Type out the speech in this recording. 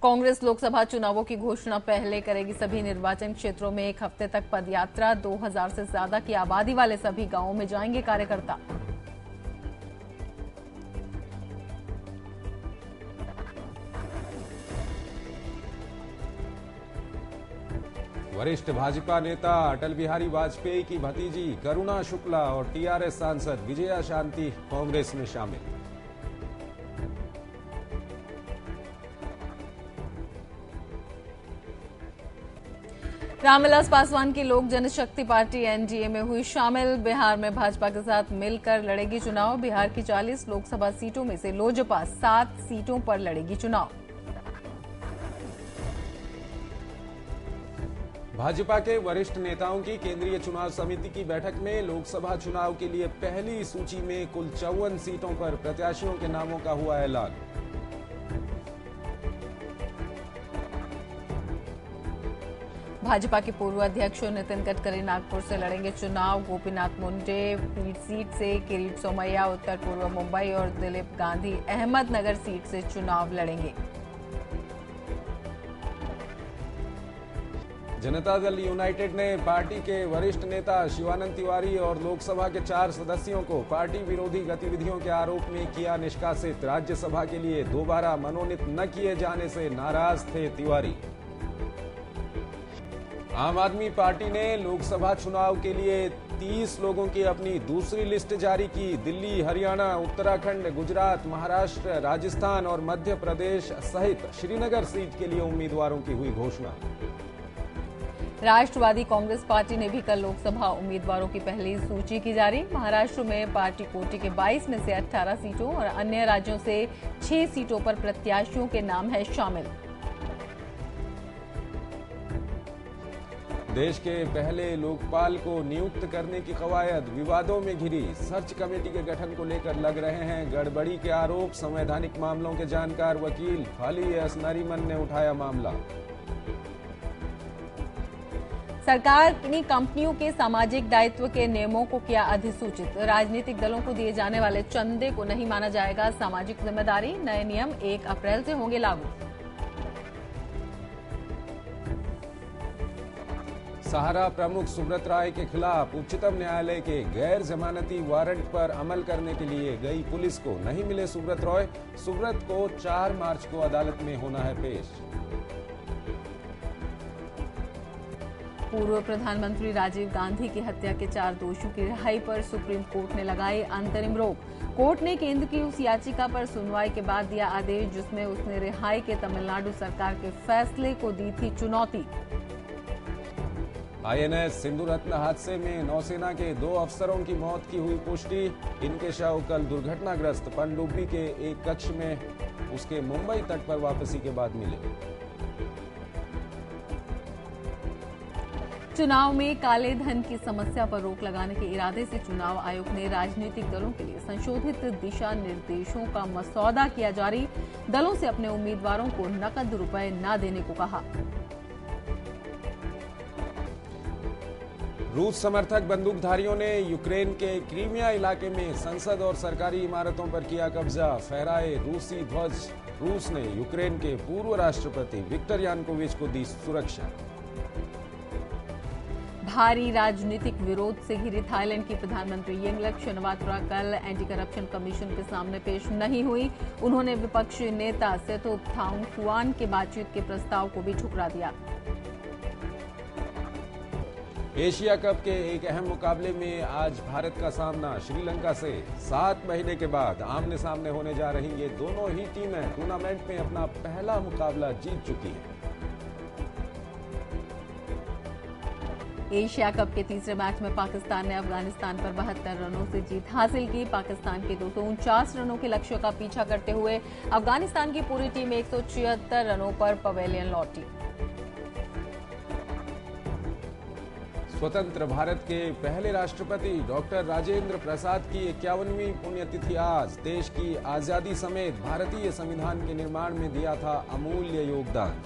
कांग्रेस लोकसभा चुनावों की घोषणा पहले करेगी। सभी निर्वाचन क्षेत्रों में एक हफ्ते तक पदयात्रा। 2000 से ज्यादा की आबादी वाले सभी गांवों में जाएंगे कार्यकर्ता। वरिष्ठ भाजपा नेता अटल बिहारी वाजपेयी की भतीजी करुणा शुक्ला और टीआरएस सांसद विजया शांति कांग्रेस में शामिल। रामविलास पासवान की लोक जनशक्ति पार्टी एनडीए में हुई शामिल। बिहार में भाजपा के साथ मिलकर लड़ेगी चुनाव। बिहार की 40 लोकसभा सीटों में से लोजपा 7 सीटों पर लड़ेगी चुनाव। भाजपा के वरिष्ठ नेताओं की केंद्रीय चुनाव समिति की बैठक में लोकसभा चुनाव के लिए पहली सूची में कुल 54 सीटों पर प्रत्याशियों के नामों का हुआ ऐलान। भाजपा के पूर्व अध्यक्ष नितिन गडकरी नागपुर से लड़ेंगे चुनाव। गोपीनाथ मुंडे पीठ सीट से, किरीट सोमैया उत्तर पूर्व मुंबई और दिलीप गांधी अहमदनगर सीट से चुनाव लड़ेंगे। जनता दल यूनाइटेड ने पार्टी के वरिष्ठ नेता शिवानंद तिवारी और लोकसभा के 4 सदस्यों को पार्टी विरोधी गतिविधियों के आरोप में किया निष्कासित। राज्यसभा के लिए दोबारा मनोनीत न किए जाने से नाराज थे तिवारी। आम आदमी पार्टी ने लोकसभा चुनाव के लिए 30 लोगों की अपनी दूसरी लिस्ट जारी की। दिल्ली, हरियाणा, उत्तराखंड, गुजरात, महाराष्ट्र, राजस्थान और मध्य प्रदेश सहित श्रीनगर सीट के लिए उम्मीदवारों की हुई घोषणा। राष्ट्रवादी कांग्रेस पार्टी ने भी कल लोकसभा उम्मीदवारों की पहली सूची की जारी। महाराष्ट्र में पार्टी कोटे के 22 में से 18 सीटों और अन्य राज्यों से 6 सीटों पर प्रत्याशियों के नाम है शामिल। देश के पहले लोकपाल को नियुक्त करने की कवायद विवादों में घिरी। सर्च कमेटी के गठन को लेकर लग रहे हैं गड़बड़ी के आरोप। संवैधानिक मामलों के जानकार वकील फाली एस नरीमन ने उठाया मामला। सरकार ने कंपनियों के सामाजिक दायित्व के नियमों को किया अधिसूचित। राजनीतिक दलों को दिए जाने वाले चंदे को नहीं माना जाएगा सामाजिक जिम्मेदारी। नए नियम 1 अप्रैल से होंगे लागू। सहारा प्रमुख सुब्रत राय के खिलाफ उच्चतम न्यायालय के गैर जमानती वारंट पर अमल करने के लिए गई पुलिस को नहीं मिले सुब्रत रॉय। सुब्रत को 4 मार्च को अदालत में होना है पेश। पूर्व प्रधानमंत्री राजीव गांधी की हत्या के 4 दोषियों की रिहाई पर सुप्रीम कोर्ट ने लगाई अंतरिम रोक। कोर्ट ने केंद्र की उस याचिका पर सुनवाई के बाद दिया आदेश जिसमें उसने रिहाई के तमिलनाडु सरकार के फैसले को दी थी चुनौती। आईएनएस सिंधु रत्न हादसे में नौसेना के 2 अफसरों की मौत की हुई पुष्टि। इनके शव कल दुर्घटनाग्रस्त पनडुब्बी के एक कक्ष में उसके मुंबई तट पर वापसी के बाद मिले। चुनाव में काले धन की समस्या पर रोक लगाने के इरादे से चुनाव आयोग ने राजनीतिक दलों के लिए संशोधित दिशा निर्देशों का मसौदा किया जारी। दलों से अपने उम्मीदवारों को नकद रुपए न देने को कहा। रूस समर्थक बंदूकधारियों ने यूक्रेन के क्रीमिया इलाके में संसद और सरकारी इमारतों पर किया कब्जा। फहराए रूसी ध्वज। रूस ने यूक्रेन के पूर्व राष्ट्रपति विक्टर यानुकोविच को दी सुरक्षा। भारी राजनीतिक विरोध से घिरी थाईलैंड की प्रधानमंत्री यिंगलक शिनवात्रा कल एंटी करप्शन कमीशन के सामने पेश नहीं हुई। उन्होंने विपक्षी नेता सेतोप थांगखुआन के बातचीत के प्रस्ताव को भी ठुकरा दिया। एशिया कप के एक अहम मुकाबले में आज भारत का सामना श्रीलंका से। 7 महीने के बाद आमने सामने होने जा रही ये दोनों ही टीमें टूर्नामेंट में अपना पहला मुकाबला जीत चुकी हैं। एशिया कप के तीसरे मैच में पाकिस्तान ने अफगानिस्तान पर 72 रनों से जीत हासिल की। पाकिस्तान के 249 रनों के लक्ष्य का पीछा करते हुए अफगानिस्तान की पूरी टीम 176 रनों पर पवेलियन लौटी। स्वतंत्र भारत के पहले राष्ट्रपति डॉक्टर राजेंद्र प्रसाद की 51वीं पुण्यतिथि आज। देश की आजादी समेत भारतीय संविधान के निर्माण में दिया था अमूल्य योगदान।